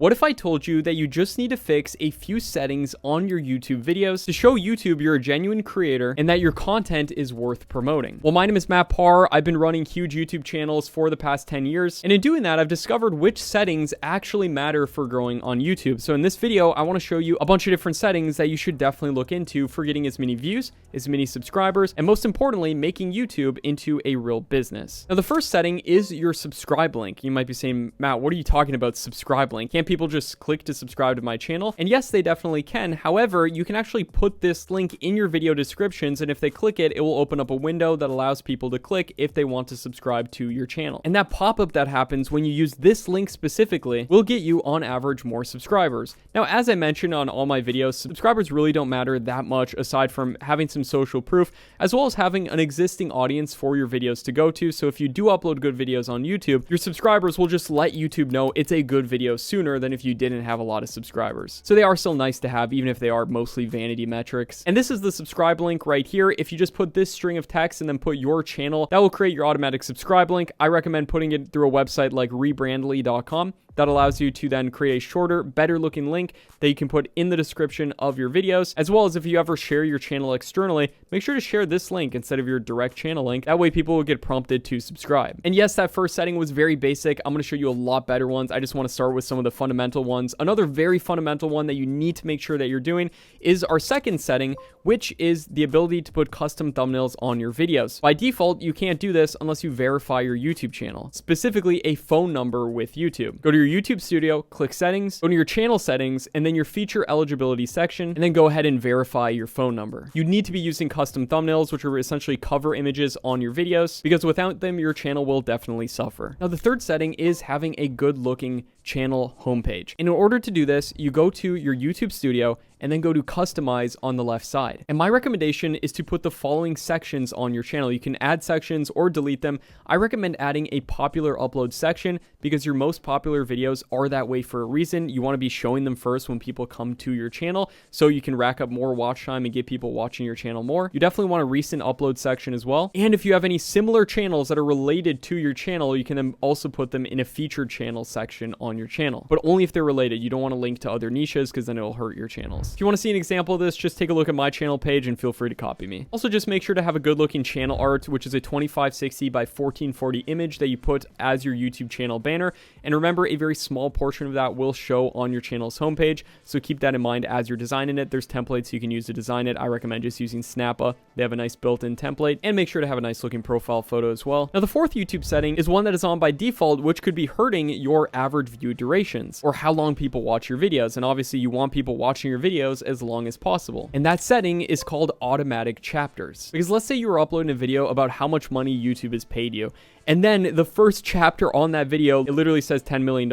What if I told you that you just need to fix a few settings on your YouTube videos to show YouTube you're a genuine creator and that your content is worth promoting? Well, my name is Matt Parr. I've been running huge YouTube channels for the past 10 years. And in doing that, I've discovered which settings actually matter for growing on YouTube. So in this video, I want to show you a bunch of different settings that you should definitely look into for getting as many views, as many subscribers, and most importantly, making YouTube into a real business. Now, the first setting is your subscribe link. You might be saying, Matt, what are you talking about subscribe link? Can't people just click to subscribe to my channel? And yes, they definitely can. However, you can actually put this link in your video descriptions, and if they click it, it will open up a window that allows people to click if they want to subscribe to your channel. And that pop-up that happens when you use this link specifically will get you on average more subscribers. Now, as I mentioned on all my videos, subscribers really don't matter that much aside from having some social proof, as well as having an existing audience for your videos to go to. So if you do upload good videos on YouTube, your subscribers will just let YouTube know it's a good video sooner than if you didn't have a lot of subscribers. So they are still nice to have, even if they are mostly vanity metrics. And this is the subscribe link right here. If you just put this string of text and then put your channel, that will create your automatic subscribe link. I recommend putting it through a website like rebrandly.com. That allows you to then create a shorter, better looking link that you can put in the description of your videos, as well as if you ever share your channel externally, make sure to share this link instead of your direct channel link. That way people will get prompted to subscribe. And yes, that first setting was very basic. I'm going to show you a lot better ones. I just want to start with some of the fundamental ones. Another very fundamental one that you need to make sure that you're doing is our second setting, which is the ability to put custom thumbnails on your videos. By default, you can't do this unless you verify your YouTube channel, specifically a phone number with YouTube. Go to your YouTube Studio, click settings, go to your channel settings, and then your feature eligibility section, and then go ahead and verify your phone number. You need to be using custom thumbnails, which are essentially cover images on your videos, because without them, your channel will definitely suffer. Now, the third setting is having a good looking channel homepage. And in order to do this, you go to your YouTube Studio and then go to customize on the left side. And my recommendation is to put the following sections on your channel. You can add sections or delete them. I recommend adding a popular upload section because your most popular videos are that way for a reason. You want to be showing them first when people come to your channel so you can rack up more watch time and get people watching your channel more. You definitely want a recent upload section as well. And if you have any similar channels that are related to your channel, you can then also put them in a featured channel section on your channel, but only if they're related. You don't want to link to other niches because then it'll hurt your channels. If you want to see an example of this, just take a look at my channel page and feel free to copy me. Also, just make sure to have a good looking channel art, which is a 2560 by 1440 image that you put as your YouTube channel banner. And remember, a very small portion of that will show on your channel's homepage. So keep that in mind as you're designing it. There's templates you can use to design it. I recommend just using Snappa. They have a nice built-in template, and make sure to have a nice looking profile photo as well. Now, the fourth YouTube setting is one that is on by default, which could be hurting your average view durations or how long people watch your videos. And obviously you want people watching your videos as long as possible. And that setting is called automatic chapters. Because let's say you were uploading a video about how much money YouTube has paid you, and then the first chapter on that video, it literally says $10 million.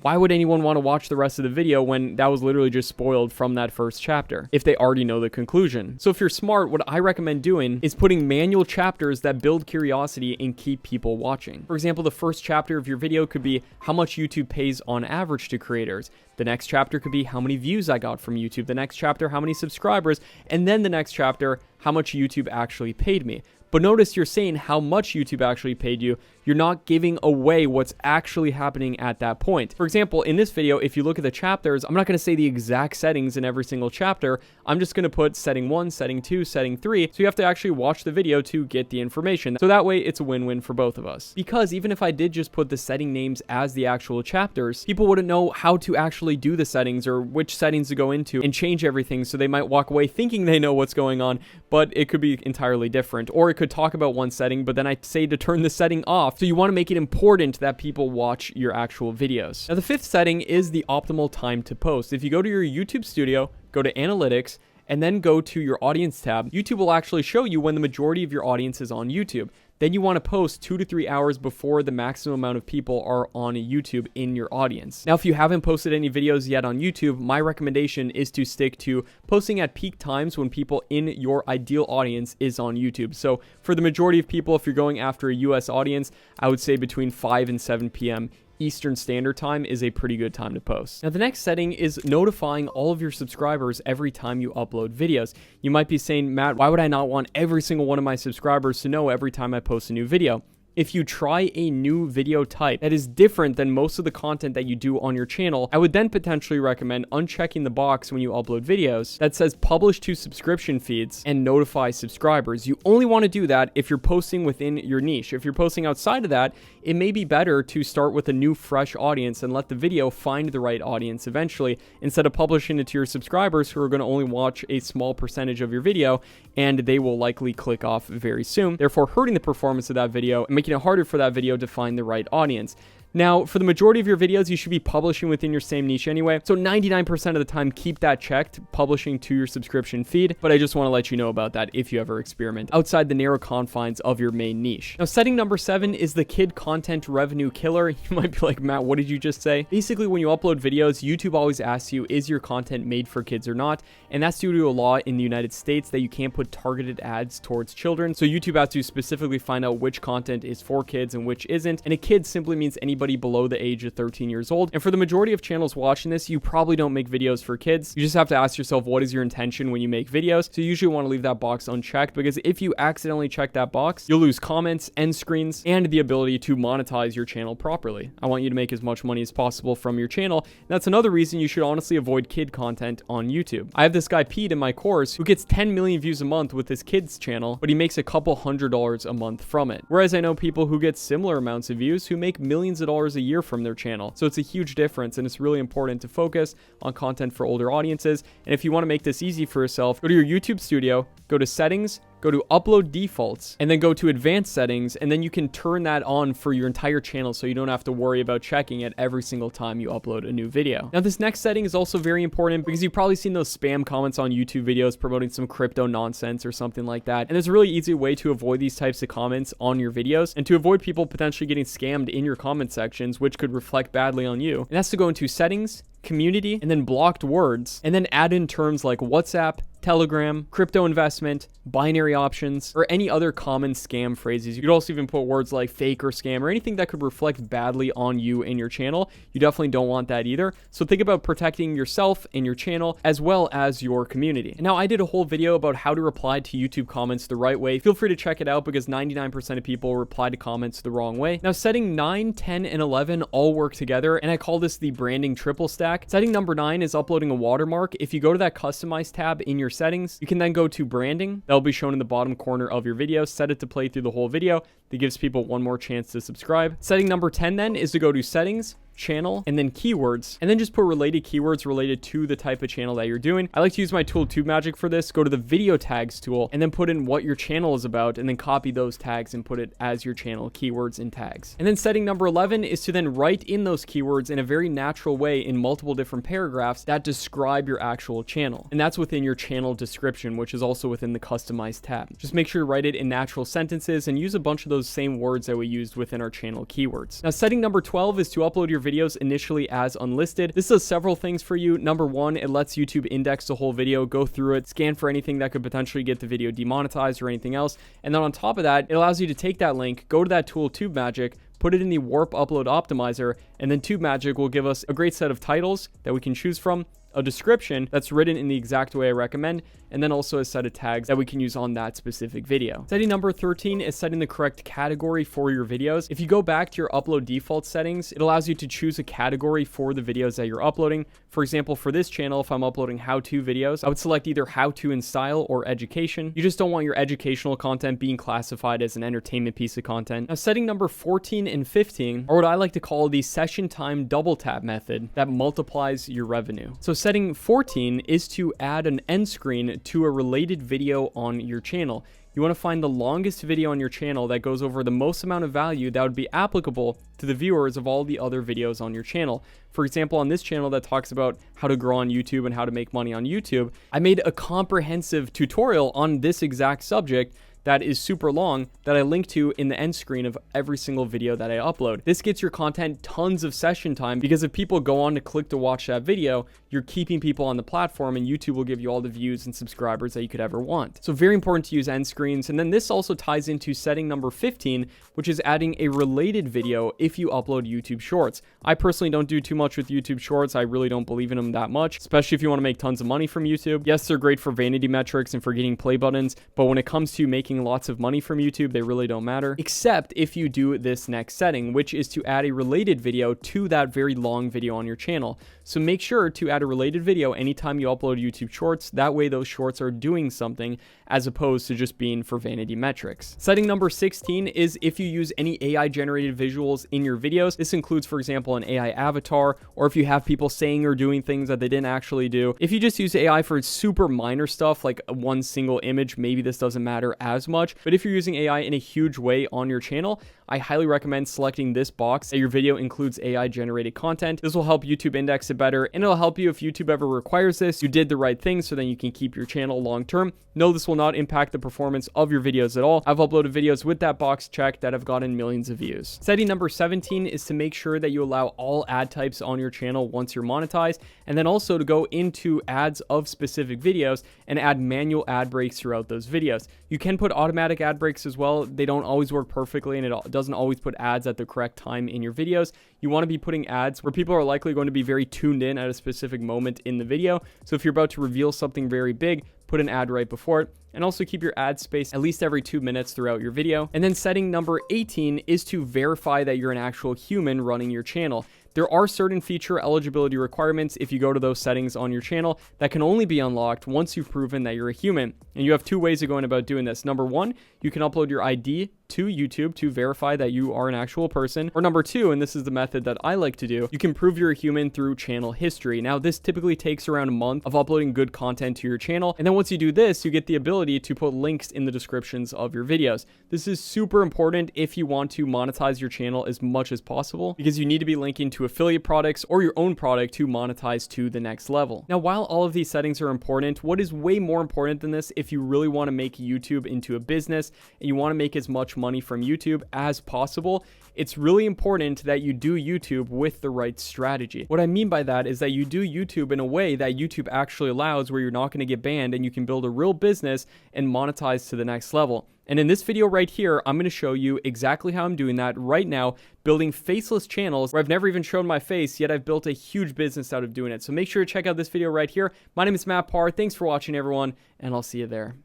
Why would anyone want to watch the rest of the video when that was literally just spoiled from that first chapter if they already know the conclusion? So if you're smart, what I recommend doing is putting manual chapters that build curiosity and keep people watching. For example, the first chapter of your video could be how much YouTube pays on average to creators. The next chapter could be how many views I got from YouTube. The next chapter, how many subscribers. And then the next chapter, how much YouTube actually paid me. But notice you're saying how much YouTube actually paid you. You're not giving away what's actually happening at that point. For example, in this video, if you look at the chapters, I'm not going to say the exact settings in every single chapter. I'm just going to put setting 1, setting 2, setting 3. So you have to actually watch the video to get the information. So that way it's a win-win for both of us. Because even if I did just put the setting names as the actual chapters, people wouldn't know how to actually do the settings or which settings to go into and change everything. So they might walk away thinking they know what's going on, but it could be entirely different. Or it could talk about one setting, but then I say to turn the setting off. So you want to make it important that people watch your actual videos. Now, the fifth setting is the optimal time to post. If you go to your YouTube Studio, go to Analytics, and then go to your Audience tab, YouTube will actually show you when the majority of your audience is on YouTube. Then you want to post 2 to 3 hours before the maximum amount of people are on YouTube in your audience. Now, if you haven't posted any videos yet on YouTube, my recommendation is to stick to posting at peak times when people in your ideal audience is on YouTube. So for the majority of people, if you're going after a US audience, I would say between 5 and 7 p.m. Eastern Standard Time is a pretty good time to post. Now, the next setting is notifying all of your subscribers every time you upload videos. You might be saying, Matt, why would I not want every single one of my subscribers to know every time I post a new video? if you try a new video type that is different than most of the content that you do on your channel, I would then potentially recommend unchecking the box when you upload videos that says publish to subscription feeds and notify subscribers. You only want to do that if you're posting within your niche. If you're posting outside of that, it may be better to start with a new fresh audience and let the video find the right audience eventually, instead of publishing it to your subscribers who are going to only watch a small percentage of your video and they will likely click off very soon, therefore hurting the performance of that video and making it harder for that video to find the right audience. Now, for the majority of your videos, you should be publishing within your same niche anyway. So 99% of the time, keep that checked, publishing to your subscription feed. But I just want to let you know about that if you ever experiment outside the narrow confines of your main niche. Now, setting number 7 is the kid content revenue killer. You might be like, Matt, what did you just say? Basically, when you upload videos, YouTube always asks you, is your content made for kids or not? And that's due to a law in the United States that you can't put targeted ads towards children. So YouTube has to specifically find out which content is for kids and which isn't. And a kid simply means anybody below the age of 13 years old. And for the majority of channels watching this, you probably don't make videos for kids. You just have to ask yourself, what is your intention when you make videos? So you usually want to leave that box unchecked, because if you accidentally check that box, you'll lose comments, end screens, and the ability to monetize your channel properly. I want you to make as much money as possible from your channel. And that's another reason you should honestly avoid kid content on YouTube. I have this guy Pete in my course who gets 10 million views a month with his kids channel, but he makes a couple $100s a month from it. Whereas I know people who get similar amounts of views who make millions of dollars a year from their channel. So it's a huge difference, and it's really important to focus on content for older audiences. And if you want to make this easy for yourself, go to your YouTube studio, go to settings, go to upload defaults, and then go to advanced settings, and then you can turn that on for your entire channel so you don't have to worry about checking it every single time you upload a new video. Now, this next setting is also very important because you've probably seen those spam comments on YouTube videos promoting some crypto nonsense or something like that. And there's a really easy way to avoid these types of comments on your videos and to avoid people potentially getting scammed in your comment sections, which could reflect badly on you. And that's to go into settings, community, and then blocked words, and then add in terms like WhatsApp, Telegram, crypto investment, binary options, or any other common scam phrases. You could also even put words like fake or scam or anything that could reflect badly on you and your channel. You definitely don't want that either. So think about protecting yourself and your channel as well as your community. And now I did a whole video about how to reply to YouTube comments the right way. Feel free to check it out because 99% of people reply to comments the wrong way. Now, setting 9, 10, and 11 all work together, and I call this the branding triple stack. Setting number 9 is uploading a watermark. If you go to that customize tab in your settings, you can then go to branding. That'll be shown in the bottom corner of your video. Set it to play through the whole video. That gives people one more chance to subscribe. Setting number 10 then is to go to settings, channel, and then keywords, and then just put related keywords related to the type of channel that you're doing. I like to use my tool TubeMagic for this. Go to the video tags tool and then put in what your channel is about, and then copy those tags and put it as your channel keywords and tags. And then setting number 11 is to then write in those keywords in a very natural way in multiple different paragraphs that describe your actual channel. And that's within your channel description, which is also within the customize tab. Just make sure you write it in natural sentences and use a bunch of those same words that we used within our channel keywords. Now, setting number 12 is to upload your videos initially as unlisted. This does several things for you. Number 1, it lets YouTube index the whole video, go through it, scan for anything that could potentially get the video demonetized or anything else. And then on top of that, it allows you to take that link, go to that tool TubeMagic, put it in the Warp Upload Optimizer, and then TubeMagic will give us a great set of titles that we can choose from, a description that's written in the exact way I recommend, and then also a set of tags that we can use on that specific video. Setting number 13 is setting the correct category for your videos. If you go back to your upload default settings, it allows you to choose a category for the videos that you're uploading. For example, for this channel, if I'm uploading how-to videos, I would select either how-to in style or education. You just don't want your educational content being classified as an entertainment piece of content. Now, setting number 14 and 15 are what I like to call the session time double tap method that multiplies your revenue. So setting 14 is to add an end screen to a related video on your channel. You want to find the longest video on your channel that goes over the most amount of value that would be applicable to the viewers of all the other videos on your channel. For example, on this channel that talks about how to grow on YouTube and how to make money on YouTube, I made a comprehensive tutorial on this exact subject that is super long that I link to in the end screen of every single video that I upload. This gets your content tons of session time because if people go on to click to watch that video, you're keeping people on the platform and YouTube will give you all the views and subscribers that you could ever want. So very important to use end screens. And then this also ties into setting number 15, which is adding a related video if you upload YouTube Shorts. I personally don't do too much with YouTube Shorts. I really don't believe in them that much, especially if you want to make tons of money from YouTube. Yes, they're great for vanity metrics and for getting play buttons, but when it comes to making making lots of money from YouTube, they really don't matter, except if you do this next setting, which is to add a related video to that very long video on your channel. So make sure to add a related video anytime you upload YouTube Shorts. That way those shorts are doing something as opposed to just being for vanity metrics. Setting number 16 is if you use any AI generated visuals in your videos. This includes, for example, an AI avatar, or if you have people saying or doing things that they didn't actually do. If you just use AI for super minor stuff like one single image, maybe this doesn't matter as much. But if you're using AI in a huge way on your channel, I highly recommend selecting this box that your video includes AI generated content. This will help YouTube index it better, and it'll help you if YouTube ever requires this. You did the right thing, so then you can keep your channel long term. No, this will not impact the performance of your videos at all. I've uploaded videos with that box checked that have gotten millions of views. Setting number 17 is to make sure that you allow all ad types on your channel once you're monetized, and then also to go into ads of specific videos and add manual ad breaks throughout those videos. You can put automatic ad breaks as well. They don't always work perfectly, and it doesn't always put ads at the correct time in your videos. You want to be putting ads where people are likely going to be very tuned in at a specific moment in the video. So if you're about to reveal something very big, put an ad right before it, and also keep your ad space at least every 2 minutes throughout your video. And then setting number 18 is to verify that you're an actual human running your channel. There are certain feature eligibility requirements if you go to those settings on your channel that can only be unlocked once you've proven that you're a human. And you have two ways of going about doing this. Number one, you can upload your ID to YouTube to verify that you are an actual person. Or number two, and this is the method that I like to do, you can prove you're a human through channel history. Now, this typically takes around a month of uploading good content to your channel. And then once you do this, you get the ability to put links in the descriptions of your videos. This is super important if you want to monetize your channel as much as possible, because you need to be linking to affiliate products or your own product to monetize to the next level. Now, while all of these settings are important, what is way more important than this, if you really want to make YouTube into a business and you want to make as much money from YouTube as possible, it's really important that you do YouTube with the right strategy. What I mean by that is that you do YouTube in a way that YouTube actually allows, where you're not going to get banned and you can build a real business and monetize to the next level. And in this video right here, I'm going to show you exactly how I'm doing that right now, building faceless channels where I've never even shown my face, yet I've built a huge business out of doing it. So make sure to check out this video right here. My name is Matt Parr. Thanks for watching, everyone, and I'll see you there.